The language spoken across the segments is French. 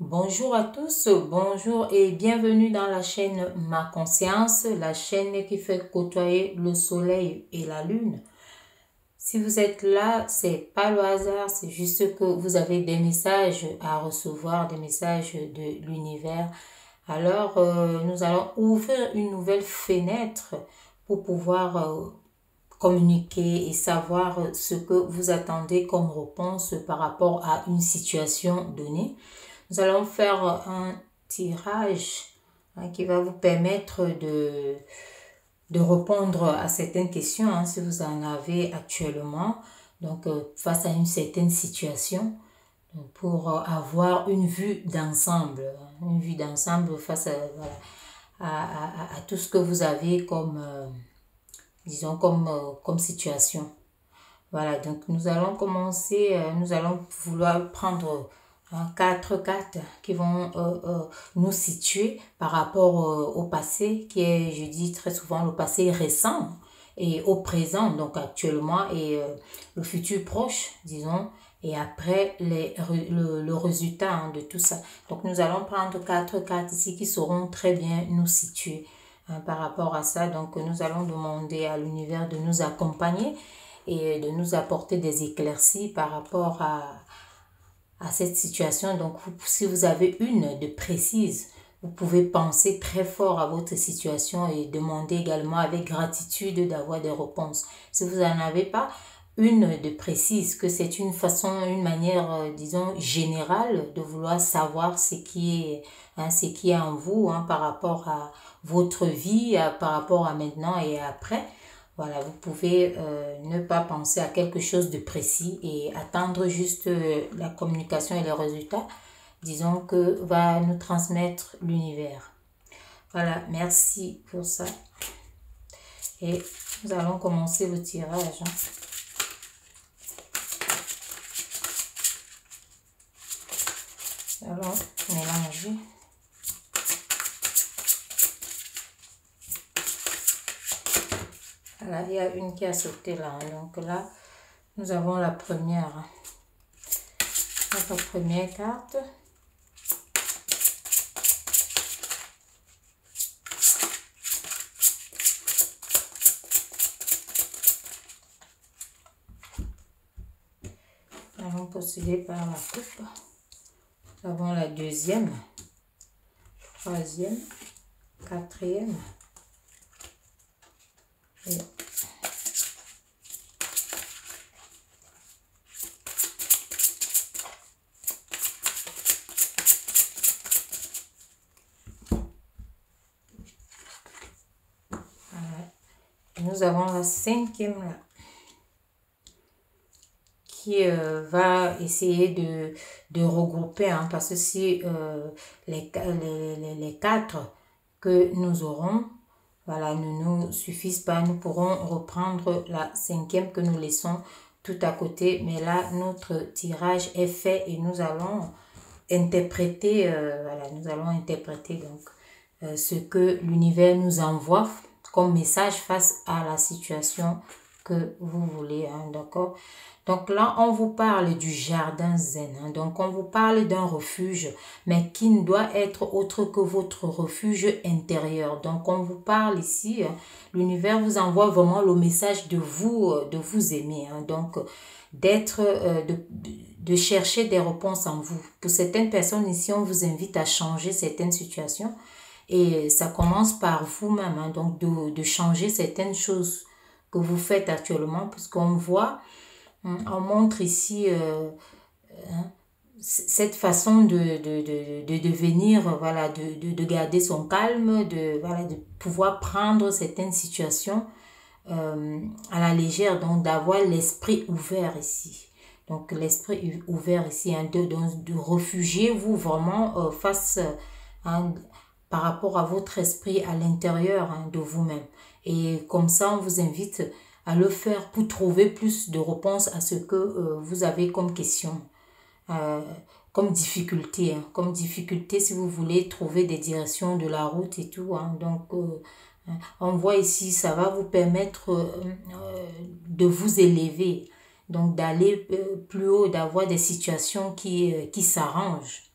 Bonjour à tous, bonjour et bienvenue dans la chaîne Ma Conscience, la chaîne qui fait côtoyer le soleil et la lune. Si vous êtes là, c'est pas le hasard, c'est juste que vous avez des messages à recevoir, des messages de l'univers. Alors, nous allons ouvrir une nouvelle fenêtre pour pouvoir communiquer et savoir ce que vous attendez comme réponse par rapport à une situation donnée. Nous allons faire un tirage qui va vous permettre de répondre à certaines questions si vous en avez actuellement. Donc, face à une certaine situation, donc, pour avoir une vue d'ensemble. Une vue d'ensemble face à, voilà, à tout ce que vous avez comme, disons, comme situation. Voilà, donc nous allons commencer, nous allons vouloir prendre quatre cartes qui vont nous situer par rapport au passé, qui est, je dis très souvent, le passé récent, et au présent, donc actuellement, et le futur proche, disons, et après le résultat de tout ça. Donc nous allons prendre quatre cartes ici qui sauront très bien nous situer par rapport à ça. Donc nous allons demander à l'univers de nous accompagner et de nous apporter des éclaircies par rapport à cette situation. Donc, si vous avez une de précise, vous pouvez penser très fort à votre situation et demander également avec gratitude d'avoir des réponses. Si vous n'en avez pas, une de précise, que c'est une façon, une manière, disons, générale de vouloir savoir ce qui est en vous par rapport à votre vie, par rapport à maintenant et après. Voilà, vous pouvez ne pas penser à quelque chose de précis et attendre juste la communication et les résultats, disons, que va nous transmettre l'univers. Voilà, merci pour ça. Et nous allons commencer le tirage. Nous allons mélanger. Voilà, il y a une qui a sauté là. Donc là, nous avons la première. Notre première carte. Nous allons procéder par la coupe. Nous avons la deuxième, troisième, quatrième. Et nous avons la cinquième là, qui va essayer de regrouper, parce que si les quatre que nous aurons, voilà, ne nous suffisent pas, nous pourrons reprendre la cinquième que nous laissons tout à côté. Mais là, notre tirage est fait et nous allons interpréter, voilà, nous allons interpréter donc ce que l'univers nous envoie comme message face à la situation que vous voulez, d'accord? Donc là, on vous parle du jardin zen, donc on vous parle d'un refuge, mais qui ne doit être autre que votre refuge intérieur. Donc on vous parle ici, l'univers vous envoie vraiment le message de vous aimer, donc d'être, de chercher des réponses en vous. Pour certaines personnes ici, on vous invite à changer certaines situations. Et ça commence par vous-même, donc de changer certaines choses que vous faites actuellement, puisqu'on voit, on montre ici cette façon de devenir, voilà, de garder son calme, voilà, de pouvoir prendre certaines situations à la légère, donc d'avoir l'esprit ouvert ici. Donc l'esprit ouvert ici, de réfugier-vous vraiment face par rapport à votre esprit à l'intérieur de vous-même. Et comme ça, on vous invite à le faire pour trouver plus de réponses à ce que vous avez comme question, comme difficulté. Comme difficulté, si vous voulez trouver des directions de la route et tout. Donc, on voit ici, ça va vous permettre de vous élever. Donc, d'aller plus haut, d'avoir des situations qui s'arrangent.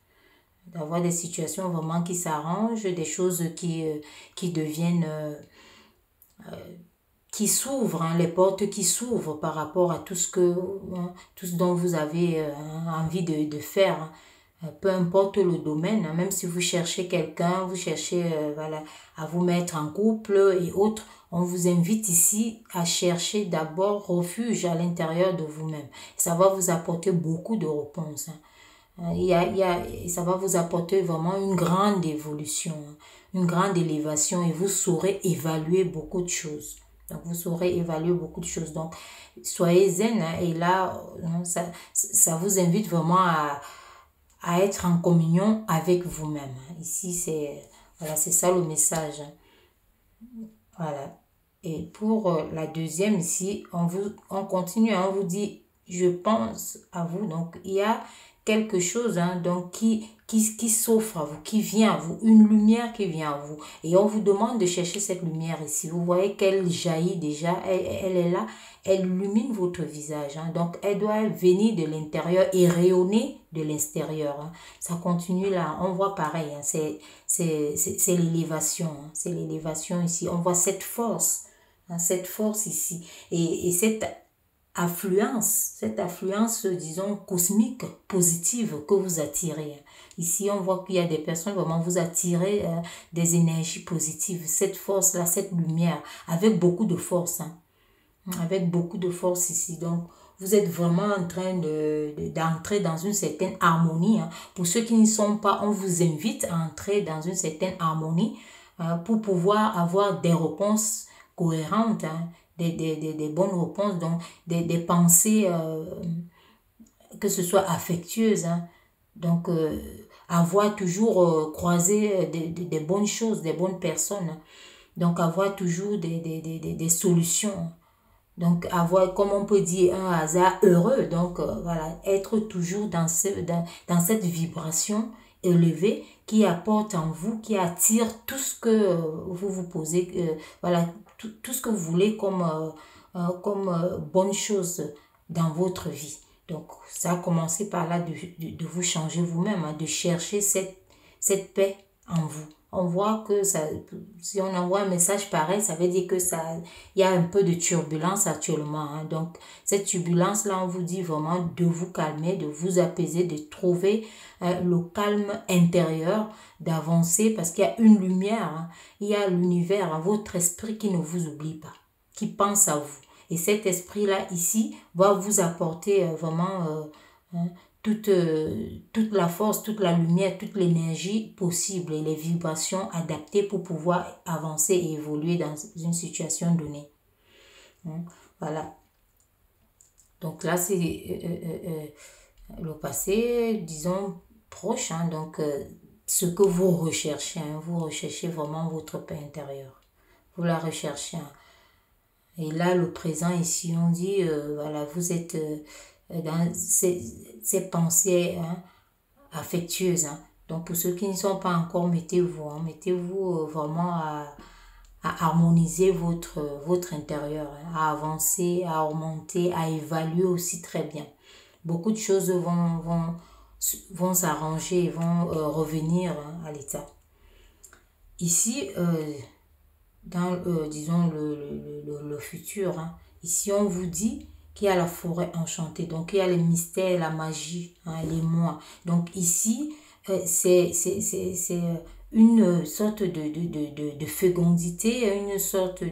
d'avoir des situations vraiment qui s'arrangent, des choses qui deviennent, qui s'ouvrent, hein, les portes qui s'ouvrent par rapport à tout ce tout ce dont vous avez envie de faire. Hein. Peu importe le domaine, hein, même si vous cherchez quelqu'un, vous cherchez voilà, à vous mettre en couple et autres, on vous invite ici à chercher d'abord refuge à l'intérieur de vous-même. Ça va vous apporter beaucoup de réponses. Hein. Ça va vous apporter vraiment une grande évolution, hein, une grande élévation et vous saurez évaluer beaucoup de choses. Donc, vous saurez évaluer beaucoup de choses. Donc, soyez zen, hein, et là, ça vous invite vraiment à être en communion avec vous-même. Ici, voilà, c'est ça le message. Voilà. Et pour la deuxième, ici, on continue, on vous dit, je pense à vous. Donc, il y a quelque chose donc, qui s'offre à vous, qui vient à vous, une lumière qui vient à vous. Et on vous demande de chercher cette lumière ici. Vous voyez qu'elle jaillit déjà, elle est là, elle illumine votre visage. Donc, elle doit venir de l'intérieur et rayonner de l'extérieur. Ça continue là, on voit pareil, c'est l'élévation. C'est l'élévation ici. On voit cette force ici. Et cette affluence, disons, cosmique, positive que vous attirez. Ici, on voit qu'il y a des personnes, vraiment, vous attirez des énergies positives, cette force-là, cette lumière, avec beaucoup de force. Hein. Avec beaucoup de force ici. Donc, vous êtes vraiment en train d'entrer dans une certaine harmonie. Hein. Pour ceux qui n'y sont pas, on vous invite à entrer dans une certaine harmonie pour pouvoir avoir des réponses cohérentes, hein, des bonnes réponses, donc des pensées, que ce soit affectueuses. Hein. Donc, avoir toujours croisé des bonnes choses, des bonnes personnes. Hein. Donc, avoir toujours des solutions. Donc, avoir, comme on peut dire, un hasard heureux. Donc, voilà, être toujours dans cette vibration élevée qui apporte en vous, qui attire tout ce que vous vous posez, voilà, tout ce que vous voulez comme bonne chose dans votre vie. Donc, ça a commencé par là de vous changer vous-même, hein, de chercher cette paix en vous. On voit que si on envoie un message pareil, ça veut dire que il y a un peu de turbulence actuellement. Hein. Donc, cette turbulence-là, on vous dit vraiment de vous calmer, de vous apaiser, de trouver le calme intérieur, d'avancer parce qu'il y a une lumière, hein. Il y a l'univers, hein, votre esprit qui ne vous oublie pas, qui pense à vous. Et cet esprit-là, ici, va vous apporter vraiment hein, toute la force, toute la lumière, toute l'énergie possible et les vibrations adaptées pour pouvoir avancer et évoluer dans une situation donnée. Voilà. Donc là, c'est le passé, disons, proche. Hein, donc, ce que vous recherchez, hein, vous recherchez vraiment votre paix intérieure. Vous la recherchez. Hein. Et là, le présent, ici, on dit, voilà, vous êtes dans ces pensées hein, affectueuses. Hein. Donc, pour ceux qui ne sont pas encore, mettez-vous. Hein, mettez-vous vraiment à harmoniser votre intérieur, hein, à avancer, à remonter, à évaluer aussi très bien. Beaucoup de choses vont s'arranger, vont revenir hein, à l'état. Ici, dans, disons, le futur. Hein. Ici, on vous dit qu'il y a la forêt enchantée. Donc, il y a les mystères, la magie, hein, les mois. Donc, ici, c'est une sorte de fécondité, une sorte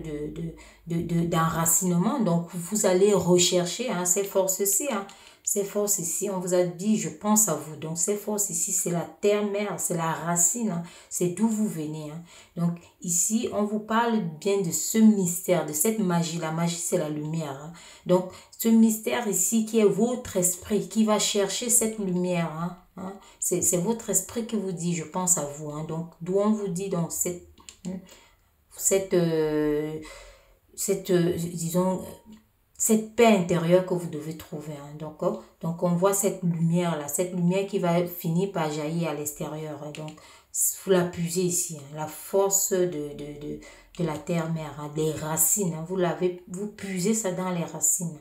d'enracinement. Donc, vous allez rechercher hein, ces forces-ci. Hein. Ces forces ici, on vous a dit, je pense à vous. Donc, ces forces ici, c'est la terre-mère, c'est la racine, hein, c'est d'où vous venez. Hein. Donc, ici, on vous parle bien de ce mystère, de cette magie. La magie, c'est la lumière. Hein. Donc, ce mystère ici qui est votre esprit, qui va chercher cette lumière. Hein, hein. C'est votre esprit qui vous dit, je pense à vous. Hein. Donc, d'où on vous dit, donc, disons, cette paix intérieure que vous devez trouver. Hein, donc, on voit cette lumière-là, cette lumière qui va finir par jaillir à l'extérieur. Hein, donc, vous la puisez ici, hein, la force de la terre-mère, hein, des racines. Hein, vous puisez ça dans les racines.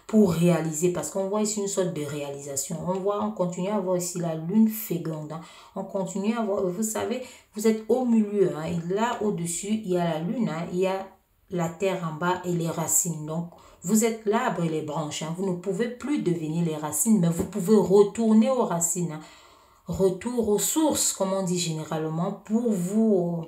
pour réaliser, parce qu'on voit ici une sorte de réalisation. On continue à voir ici la lune féconde. On continue à voir, vous savez, vous êtes au milieu. Et là, au-dessus, il y a la lune, il y a la terre en bas et les racines. Donc, vous êtes l'arbre et les branches. Vous ne pouvez plus devenir les racines, mais vous pouvez retourner aux racines. Retour aux sources, comme on dit généralement, pour vous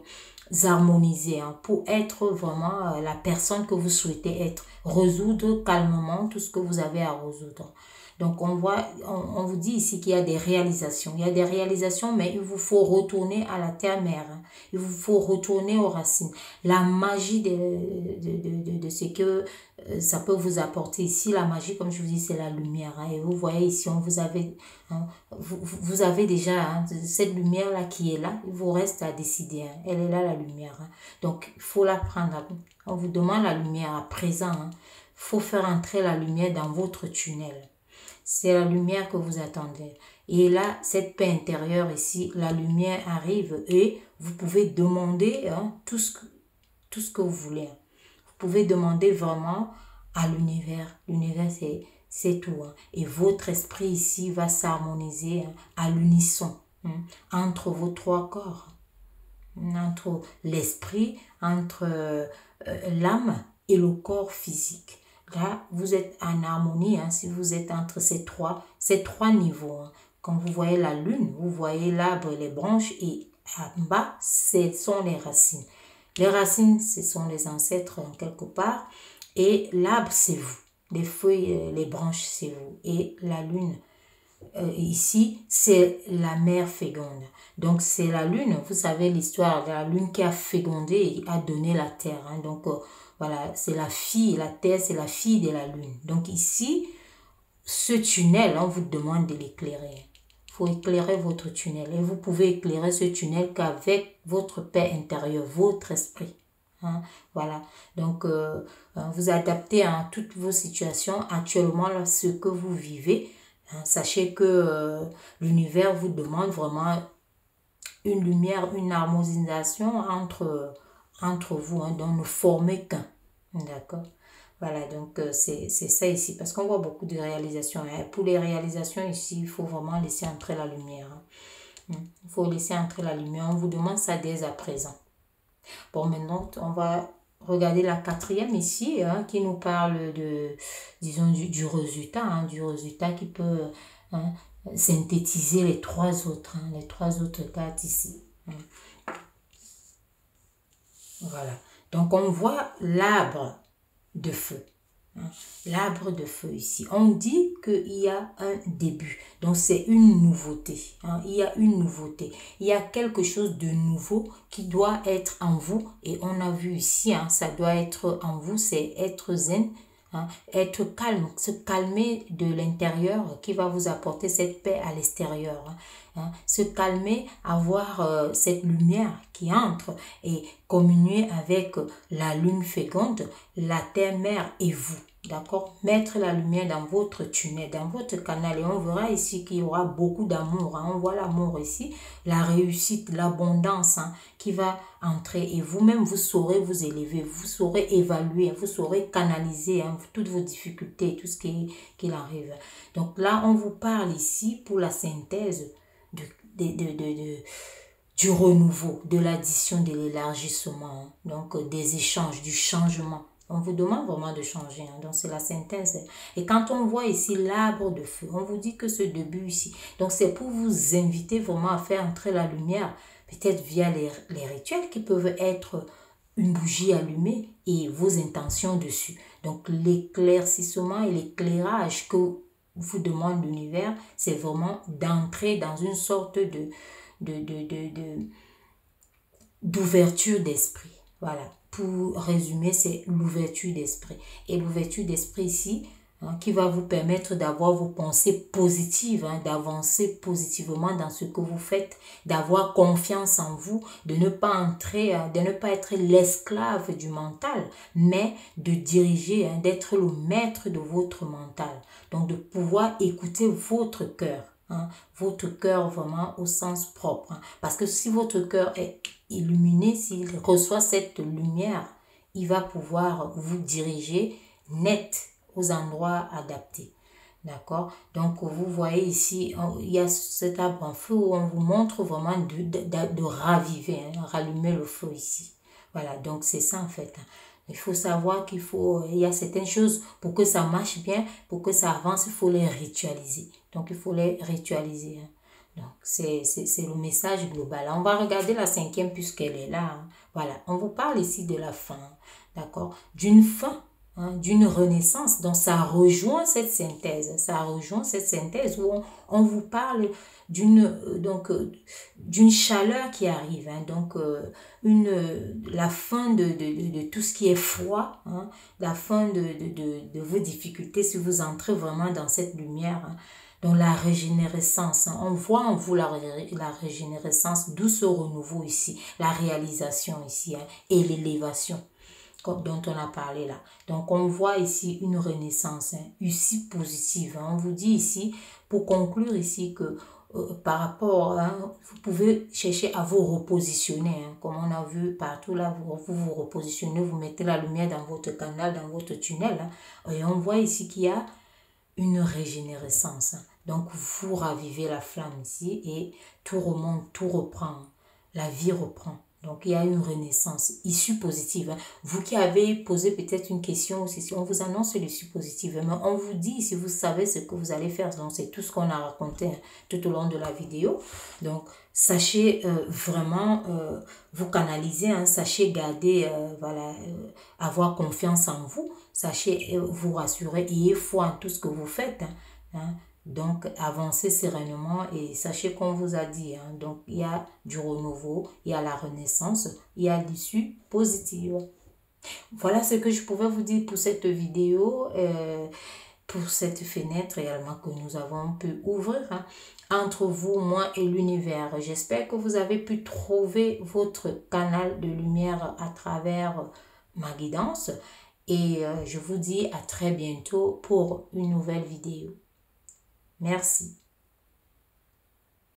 harmoniser, pour être vraiment la personne que vous souhaitez être, résoudre calmement tout ce que vous avez à résoudre. Donc on vous dit ici qu'il y a des réalisations. Il y a des réalisations, mais il vous faut retourner à la terre-mère. Il vous faut retourner aux racines. La magie de ce que ça peut vous apporter ici, la magie, comme je vous dis, c'est la lumière. Et vous voyez ici, vous avez déjà cette lumière-là qui est là. Il vous reste à décider. Elle est là, la lumière. Donc, il faut la prendre. On vous demande la lumière à présent. Il faut faire entrer la lumière dans votre tunnel. C'est la lumière que vous attendez. Et là, cette paix intérieure ici, la lumière arrive et vous pouvez demander tout ce que vous voulez. Vous pouvez demander vraiment à l'univers. L'univers, c'est tout. Et votre esprit ici va s'harmoniser à l'unisson entre vos trois corps. Entre l'esprit, entre l'âme et le corps physique. Là, vous êtes en harmonie si vous êtes entre ces trois niveaux. Quand vous voyez la lune, vous voyez l'arbre et les branches et en bas, ce sont les racines. Les racines, ce sont les ancêtres quelque part et l'arbre, c'est vous. Les feuilles, les branches, c'est vous. Et la lune, ici, c'est la mère féconde. Donc, c'est la lune, vous savez l'histoire de la lune qui a fécondé et a donné la terre. Donc, voilà, c'est la fille, la terre, c'est la fille de la lune. Donc, ici, ce tunnel, on vous demande de l'éclairer. Il faut éclairer votre tunnel. Et vous pouvez éclairer ce tunnel qu'avec votre paix intérieure, votre esprit. Voilà. Donc, vous adaptez à toutes vos situations actuellement, là, ce que vous vivez. Sachez que l'univers vous demande vraiment une lumière, une harmonisation entre vous, donc ne formez qu'un. D'accord? Voilà, donc c'est ça ici, parce qu'on voit beaucoup de réalisations. Pour les réalisations ici, il faut vraiment laisser entrer la lumière. Il faut laisser entrer la lumière. On vous demande ça dès à présent. Bon, maintenant, on va regarder la quatrième ici, qui nous parle de, disons, du résultat, du résultat qui peut synthétiser les trois autres cartes ici. Voilà. Donc, on voit l'arbre de feu. L'arbre de feu ici. On dit qu'il y a un début. Donc, c'est une nouveauté. Il y a une nouveauté. Il y a quelque chose de nouveau qui doit être en vous. Et on a vu ici, ça doit être en vous, c'est être zen, être calme, se calmer de l'intérieur qui va vous apporter cette paix à l'extérieur. Se calmer, avoir cette lumière qui entre et communier avec la lune féconde, la terre-mère et vous. D'accord? Mettre la lumière dans votre tunnel, dans votre canal. Et on verra ici qu'il y aura beaucoup d'amour. On voit l'amour ici, la réussite, l'abondance qui va entrer. Et vous-même, vous saurez vous élever, vous saurez évaluer, vous saurez canaliser toutes vos difficultés, tout ce qui arrive. Donc là, on vous parle ici pour la synthèse du renouveau, de l'addition, de l'élargissement, donc des échanges, du changement. On vous demande vraiment de changer, donc c'est la synthèse. Et quand on voit ici l'arbre de feu, on vous dit que ce début ici, donc c'est pour vous inviter vraiment à faire entrer la lumière, peut-être via les rituels qui peuvent être une bougie allumée et vos intentions dessus. Donc l'éclaircissement et l'éclairage que vous demande l'univers, c'est vraiment d'entrer dans une sorte d'ouverture d'esprit. Voilà. Pour résumer, c'est l'ouverture d'esprit. Et l'ouverture d'esprit ici, qui va vous permettre d'avoir vos pensées positives, d'avancer positivement dans ce que vous faites, d'avoir confiance en vous, de ne pas être l'esclave du mental, mais de diriger, d'être le maître de votre mental. Donc de pouvoir écouter votre cœur. Votre cœur vraiment au sens propre. Parce que si votre cœur est illuminé, s'il reçoit cette lumière, il va pouvoir vous diriger net aux endroits adaptés. D'accord? Donc, vous voyez ici, il y a cet arbre en feu où on vous montre vraiment de raviver, hein, rallumer le feu ici. Voilà, donc c'est ça en fait. Il faut savoir il y a certaines choses pour que ça marche bien, pour que ça avance, il faut les ritualiser. Donc, il faut les ritualiser. Hein. Donc, c'est le message global. On va regarder la cinquième puisqu'elle est là. Hein. Voilà, on vous parle ici de la fin. D'accord? D'une fin. Hein, d'une renaissance. Donc, ça rejoint cette synthèse. Ça rejoint cette synthèse où on vous parle d'une d'une chaleur qui arrive. Hein, donc, la fin de tout ce qui est froid. Hein, la fin de vos difficultés si vous entrez vraiment dans cette lumière. Hein, donc, la régénérescence. Hein, on voit en vous la régénérescence, d'où ce renouveau ici. La réalisation ici hein, et l'élévation dont on a parlé là. Donc, on voit ici une renaissance, hein, ici positive. Hein. On vous dit ici, pour conclure ici, que par rapport, hein, vous pouvez chercher à vous repositionner. Hein, comme on a vu partout là, vous repositionnez, vous mettez la lumière dans votre canal, dans votre tunnel. Hein, et on voit ici qu'il y a une régénérescence. Hein. Donc, vous ravivez la flamme ici et tout remonte, tout reprend. La vie reprend. Donc, il y a une renaissance, issue positive. Hein. Vous qui avez posé peut-être une question aussi, si on vous annonce l'issue positive, mais on vous dit, si vous savez ce que vous allez faire, donc c'est tout ce qu'on a raconté hein, tout au long de la vidéo. Donc, sachez vraiment vous canaliser, hein, sachez garder, voilà, avoir confiance en vous, sachez vous rassurer, ayez foi en tout ce que vous faites. Hein, hein. Donc, avancez sereinement et sachez qu'on vous a dit. Hein, donc, il y a du renouveau, il y a la renaissance, il y a l'issue positive. Voilà ce que je pouvais vous dire pour cette vidéo, pour cette fenêtre également que nous avons pu ouvrir hein, entre vous, moi et l'univers. J'espère que vous avez pu trouver votre canal de lumière à travers ma guidance. Et je vous dis à très bientôt pour une nouvelle vidéo. Merci.